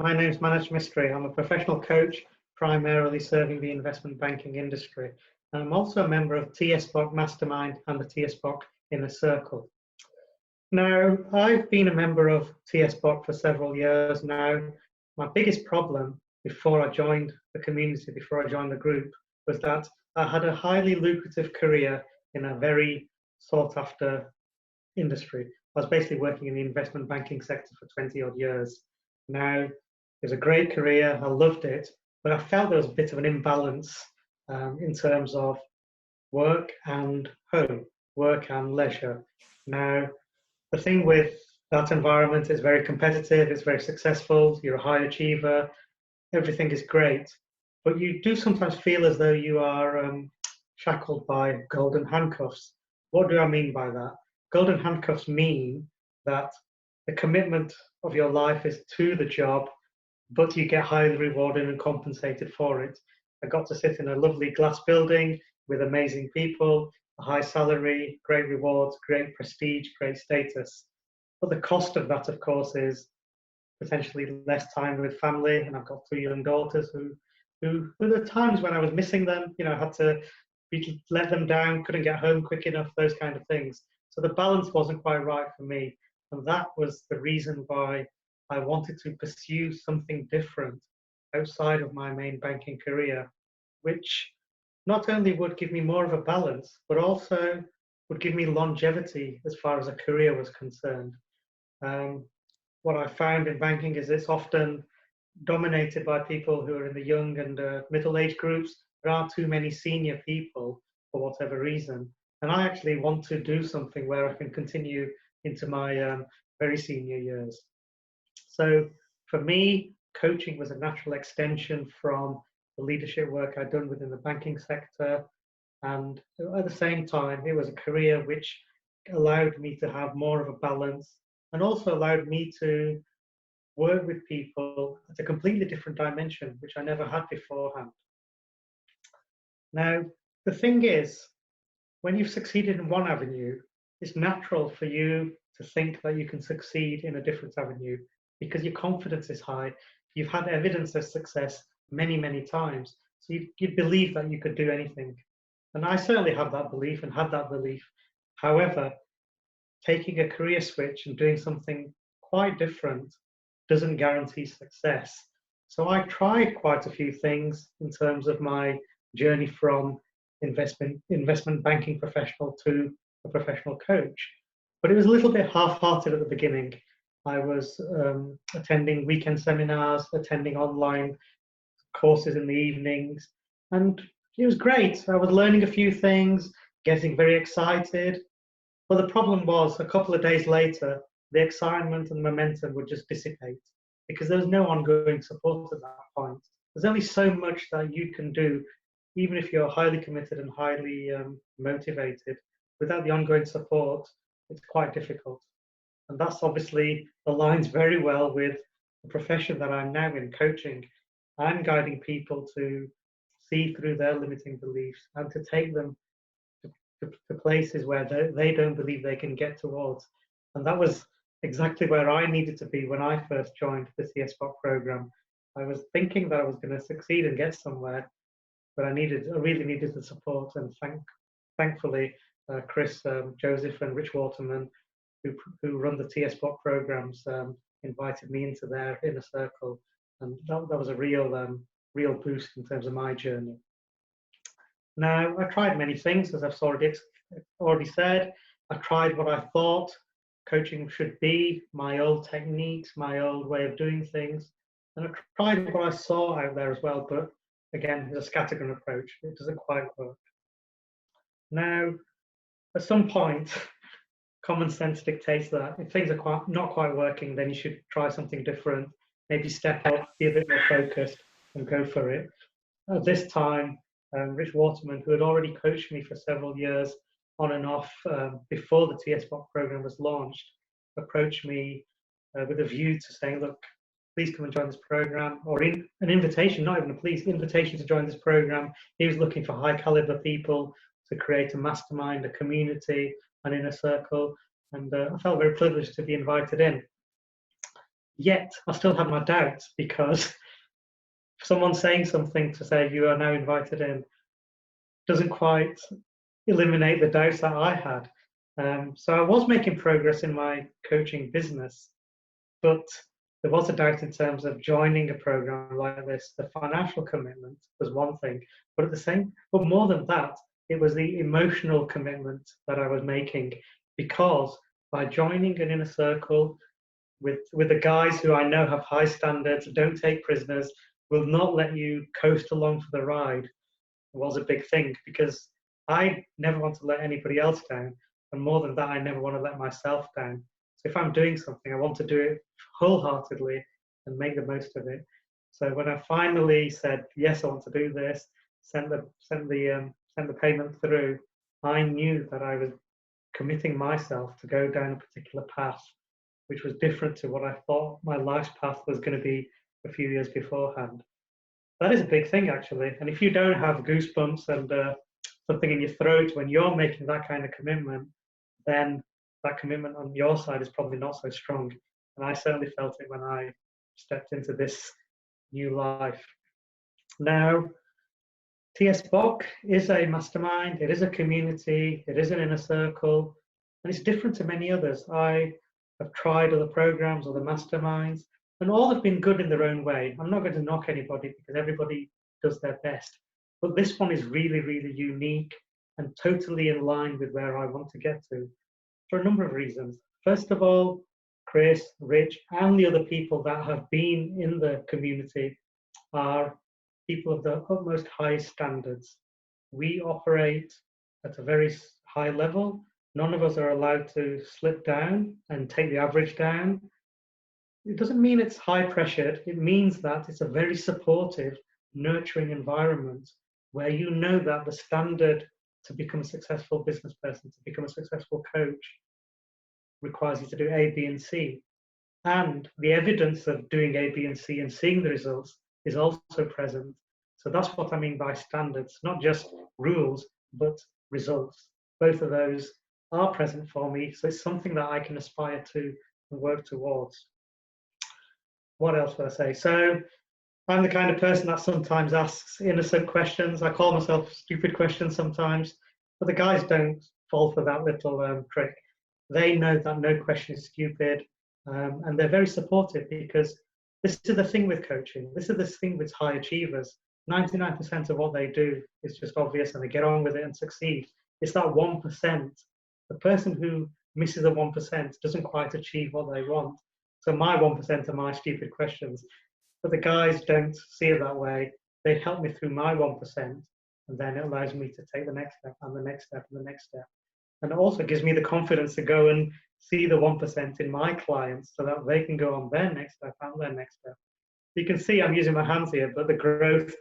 My name's Manoj Mistry. I'm a professional coach, primarily serving the investment banking industry. And I'm also a member of TSBOC Mastermind and the TSBOC Inner Circle. Now, I've been a member of TSBOC for several years now. My biggest problem before I joined the community, before I joined the group, was that I had a highly lucrative career in a very sought after industry. I was basically working in the investment banking sector for 20 odd years. Now, it was a great career, I loved it, but I felt there was a bit of an imbalance in terms of work and home, work and leisure. Now, the thing with that environment is very competitive, it's very successful, you're a high achiever, everything is great, but you do sometimes feel as though you are shackled by golden handcuffs. What do I mean by that? Golden handcuffs mean that the commitment of your life is to the job, but you get highly rewarded and compensated for it. I got to sit in a lovely glass building with amazing people, a high salary, great rewards, great prestige, great status. But the cost of that, of course, is potentially less time with family. And I've got 2 young daughters who there were times when I was missing them, I had to let them down, couldn't get home quick enough, those kind of things. So the balance wasn't quite right for me. And that was the reason why I wanted to pursue something different outside of my main banking career, which not only would give me more of a balance, but also would give me longevity as far as a career was concerned. What I found in banking is it's often dominated by people who are in the young and middle-aged groups. There aren't too many senior people for whatever reason. And I actually want to do something where I can continue into my very senior years. So for me, coaching was a natural extension from the leadership work I'd done within the banking sector. And at the same time, it was a career which allowed me to have more of a balance and also allowed me to work with people at a completely different dimension, which I never had beforehand. Now, the thing is, when you've succeeded in one avenue, it's natural for you to think that you can succeed in a different avenue because your confidence is high. You've had evidence of success many, many times. So you believe that you could do anything. And I certainly have that belief and had that belief. However, taking a career switch and doing something quite different doesn't guarantee success. So I tried quite a few things in terms of my journey from investment banking professional to a professional coach. But it was a little bit half-hearted at the beginning. I was attending weekend seminars, attending online courses in the evenings, and it was great. I was learning a few things, getting very excited. But the problem was, a couple of days later, the excitement and momentum would just dissipate because there was no ongoing support at that point. There's only so much that you can do, even if you're highly committed and highly motivated. Without the ongoing support, it's quite difficult. And that's obviously aligns very well with the profession that I'm now in, coaching. I'm guiding people to see through their limiting beliefs and to take them to places where they don't believe they can get towards. And that was exactly where I needed to be when I first joined the TSBOC program. I was thinking that I was going to succeed and get somewhere, but I really needed the support. And thankfully, Chris, Joseph, and Rich Waterman, who run the TSBOC programs, invited me into their inner circle, and that was a real boost in terms of my journey. Now, I tried many things, as I've already said. I tried what I thought coaching should be, my old techniques, my old way of doing things, and I tried what I saw out there as well, but again, it's a scattergun approach. It doesn't quite work. Now, at some point, common sense dictates that if things are not quite working, then you should try something different, maybe step up, be a bit more focused, and go for it. At this time, Rich Waterman, who had already coached me for several years on and off before the TSBOC program was launched, approached me with a view to saying, look, please come and join this program, or an invitation, not even a please, invitation to join this program. He was looking for high caliber people to create a mastermind, a community, an inner circle, and I felt very privileged to be invited in. Yet I still had my doubts, because someone saying something to say you are now invited in doesn't quite eliminate the doubts that I had. So I was making progress in my coaching business, but there was a doubt in terms of joining a program like this. The financial commitment was one thing, but more than that, it was the emotional commitment that I was making, because by joining an inner circle with the guys who I know have high standards, don't take prisoners, will not let you coast along for the ride, was a big thing, because I never want to let anybody else down. And more than that, I never want to let myself down. So if I'm doing something, I want to do it wholeheartedly and make the most of it. So when I finally said, yes, I want to do this, sent the payment through, I knew that I was committing myself to go down a particular path, which was different to what I thought my life's path was going to be a few years beforehand. That is a big thing, actually. And if you don't have goosebumps and something in your throat when you're making that kind of commitment, then that commitment on your side is probably not so strong. And I certainly felt it when I stepped into this new life. Now, TSBOC is a mastermind, it is a community, it is an inner circle, and it's different to many others. I have tried other programs, other masterminds, and all have been good in their own way. I'm not going to knock anybody, because everybody does their best. But this one is really, really unique and totally in line with where I want to get to, for a number of reasons. First of all, Chris, Rich, and the other people that have been in the community are people of the utmost high standards. We operate at a very high level. None of us are allowed to slip down and take the average down. It doesn't mean it's high pressured. It means that it's a very supportive, nurturing environment where you know that the standard to become a successful business person, to become a successful coach, requires you to do A, B, and C. And the evidence of doing A, B, and C and seeing the results is also present. So that's what I mean by standards, not just rules, but results. Both of those are present for me. So it's something that I can aspire to and work towards. What else would I say? So I'm the kind of person that sometimes asks innocent questions. I call myself stupid questions sometimes, but the guys don't fall for that little trick. They know that no question is stupid, and they're very supportive, because this is the thing with coaching. This is the thing with high achievers. 99% of what they do is just obvious, and they get on with it and succeed. It's that 1%. The person who misses the 1% doesn't quite achieve what they want. So my 1% are my stupid questions. But the guys don't see it that way. They help me through my 1%, and then it allows me to take the next step and the next step and the next step. And it also gives me the confidence to go and see the 1% in my clients, so that they can go on their next step and their next step. You can see I'm using my hands here, but the growth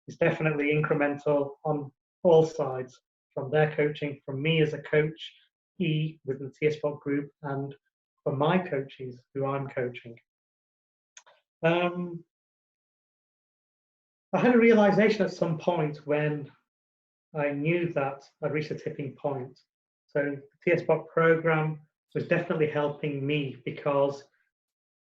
is definitely incremental on all sides, from their coaching, from me as a coach, within the TSBOC group, and for my coaches who I'm coaching. I had a realization at some point when I knew that I'd reached a tipping point. So the TSBOC program was definitely helping me, because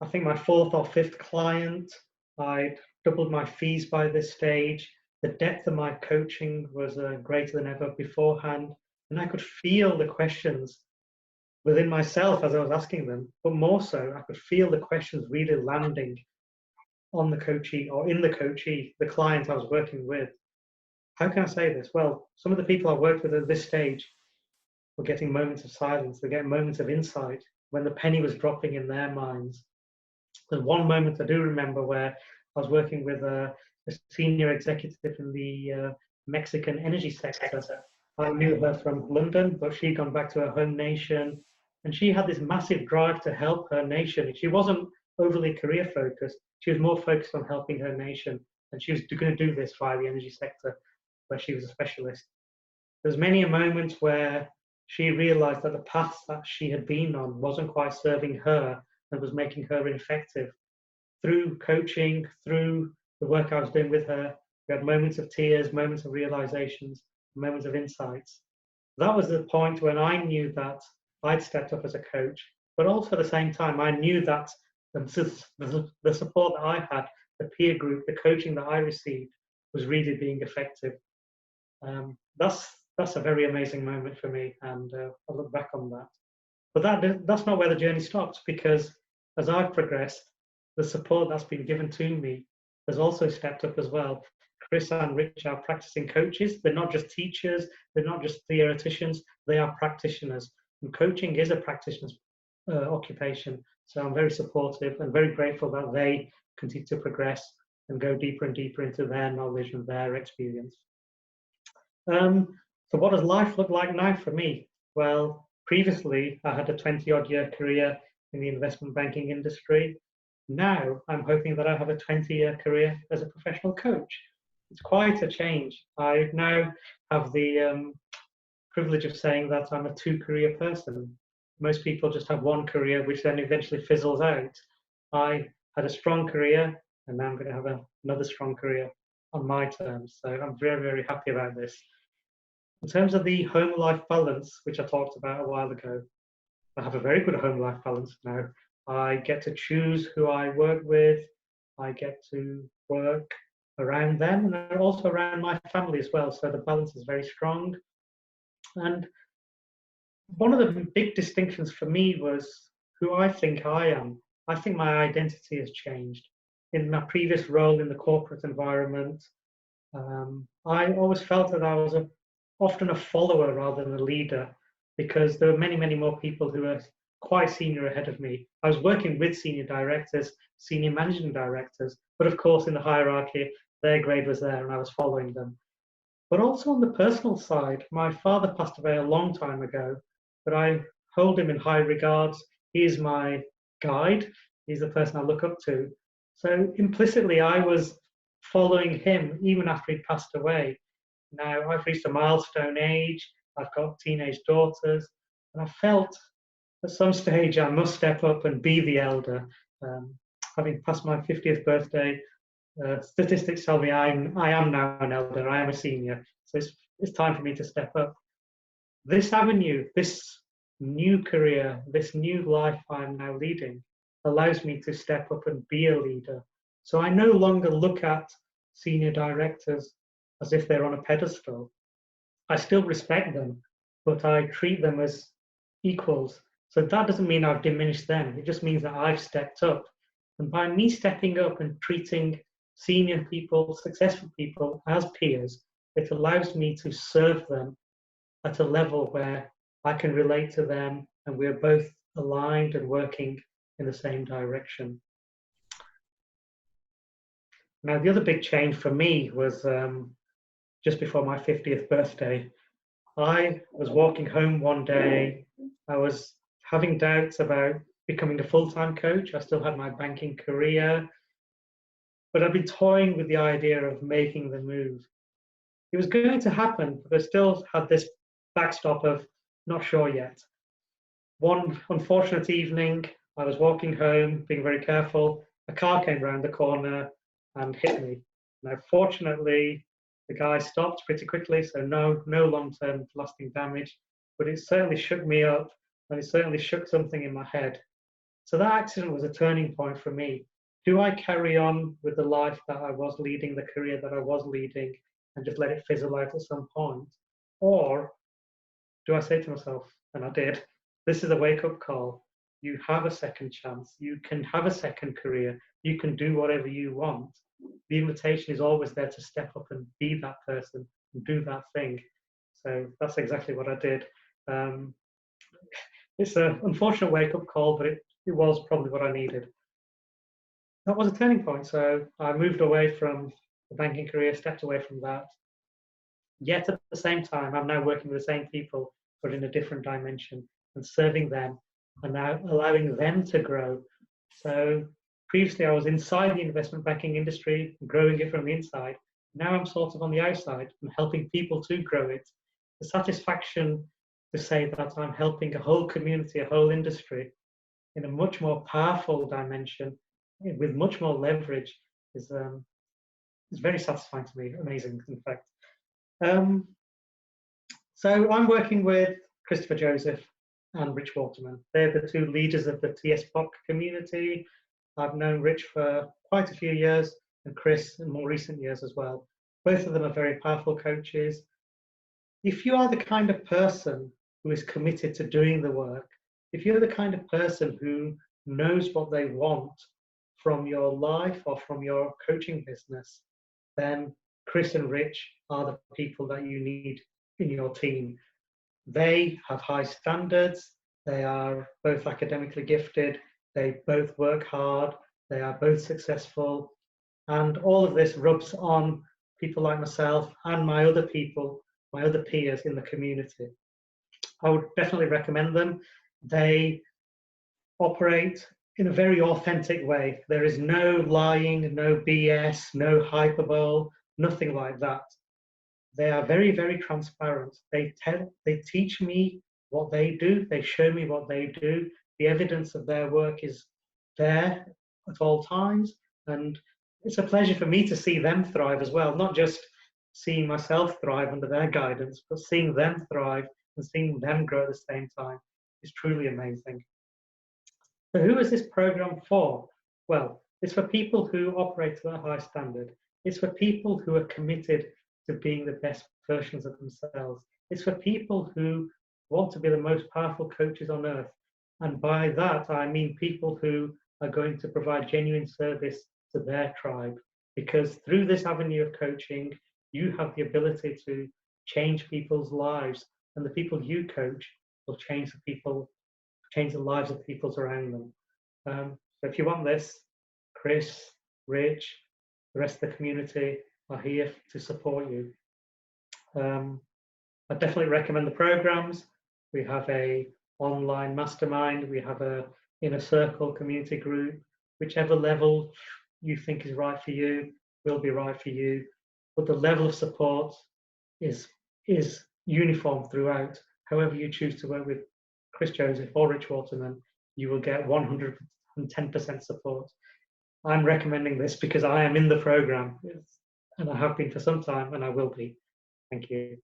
I think my 4th or 5th client, I'd doubled my fees by this stage. The depth of my coaching was greater than ever beforehand, and I could feel the questions within myself as I was asking them, but more so, I could feel the questions really landing on the coachee, or in the coachee, the client I was working with. How can I say this? Well, some of the people I worked with at this stage were getting moments of silence. They're getting moments of insight when the penny was dropping in their minds. There's one moment I do remember where I was working with a senior executive in the Mexican energy sector. I knew her from London, but she'd gone back to her home nation, and she had this massive drive to help her nation. She wasn't overly career focused. She was more focused on helping her nation, and she was going to do this via the energy sector, where she was a specialist. There's many a moment where she realized that the path that she had been on wasn't quite serving her and was making her ineffective. Through coaching, through the work I was doing with her, we had moments of tears, moments of realizations, moments of insights. That was the point when I knew that I'd stepped up as a coach, but also at the same time, I knew that And the support that I had, the peer group, the coaching that I received was really being effective. That's a very amazing moment for me, and I look back on that. But that's not where the journey stops, because as I've progressed, the support that's been given to me has also stepped up as well. Chris and Rich are practicing coaches. They're not just teachers, they're not just theoreticians, they are practitioners. And coaching is a practitioner's occupation. So I'm very supportive and very grateful that they continue to progress and go deeper and deeper into their knowledge and their experience. So what does life look like now for me? Well, previously I had a 20-odd year career in the investment banking industry. Now I'm hoping that I have a 20-year career as a professional coach. It's quite a change. I now have the privilege of saying that I'm a two-career person. Most people just have one career, which then eventually fizzles out. I had a strong career, and now I'm going to have another strong career on my terms. So I'm very, very happy about this. In terms of the home-life balance, which I talked about a while ago, I have a very good home-life balance now. I get to choose who I work with. I get to work around them and also around my family as well. So the balance is very strong. And one of the big distinctions for me was who I think I am. I think my identity has changed. In my previous role in the corporate environment, I always felt that I was often a follower rather than a leader, because there were many, many more people who were quite senior ahead of me. I was working with senior directors, senior managing directors, but of course in the hierarchy, their grade was there and I was following them. But also on the personal side, my father passed away a long time ago, but I hold him in high regards. He is my guide. He's the person I look up to. So implicitly, I was following him even after he passed away. Now I've reached a milestone age. I've got teenage daughters, and I felt at some stage I must step up and be the elder. Having passed my 50th birthday, statistics tell me I am now an elder. I am a senior, so it's time for me to step up. This avenue, this new career, this new life I'm now leading allows me to step up and be a leader. So I no longer look at senior directors as if they're on a pedestal. I still respect them, but I treat them as equals. So that doesn't mean I've diminished them. It just means that I've stepped up. And by me stepping up and treating senior people, successful people as peers, it allows me to serve them at a level where I can relate to them and we're both aligned and working in the same direction. Now, the other big change for me was just before my 50th birthday. I was walking home one day. I was having doubts about becoming a full-time coach. I still had my banking career, but I've been toying with the idea of making the move. It was going to happen, but I still had this backstop of not sure yet. One unfortunate evening, I was walking home, being very careful. A car came round the corner and hit me. Now, fortunately, the guy stopped pretty quickly, so no long-term lasting damage, but it certainly shook me up, and it certainly shook something in my head. So that accident was a turning point for me. Do I carry on with the life that I was leading, the career that I was leading, and just let it fizzle out at some point? Or do I say to myself, and I did, this is a wake-up call. You have a second chance. You can have a second career. You can do whatever you want. The invitation is always there to step up and be that person and do that thing. So that's exactly what I did. It's an unfortunate wake-up call, but it was probably what I needed. That was a turning point. So I moved away from the banking career, stepped away from that. Yet at the same time, I'm now working with the same people, but in a different dimension, and serving them and now allowing them to grow. So previously I was inside the investment banking industry, growing it from the inside. Now I'm sort of on the outside and helping people to grow it. The satisfaction to say that I'm helping a whole community, a whole industry in a much more powerful dimension with much more leverage is very satisfying to me, amazing in fact. So I'm working with Christopher Joseph and Rich Waterman. They're the two leaders of the TSBOC community. I've known Rich for quite a few years, and Chris in more recent years as well. Both of them are very powerful coaches. If you are the kind of person who is committed to doing the work, if you're the kind of person who knows what they want from your life or from your coaching business, then Chris and Rich are the people that you need in your team. They have high standards, they are both academically gifted, they both work hard, they are both successful, and all of this rubs on people like myself and my other people, my other peers in the community. I would definitely recommend them. They operate in a very authentic way. There is no lying, no BS, no hyperbole, nothing like that. They are very, very transparent. They teach me what they do. They show me what they do. The evidence of their work is there at all times. And it's a pleasure for me to see them thrive as well, not just seeing myself thrive under their guidance, but seeing them thrive and seeing them grow at the same time is truly amazing. So who is this program for? Well, it's for people who operate to a high standard. It's for people who are committed to being the best versions of themselves. It's for people who want to be the most powerful coaches on earth. And by that, I mean people who are going to provide genuine service to their tribe. Because through this avenue of coaching, you have the ability to change people's lives. And the people you coach will change the lives of people around them. So if you want this, Chris, Rich, the rest of the community are here to support you. I definitely recommend the programs. We have a online mastermind, we have a inner circle community group. Whichever level you think is right for you will be right for you, but the level of support is uniform throughout. However you choose to work with Chris Joseph or Rich Waterman, you will get 110% support. I'm recommending this because I am in the program, and I have been for some time, and I will be. Thank you.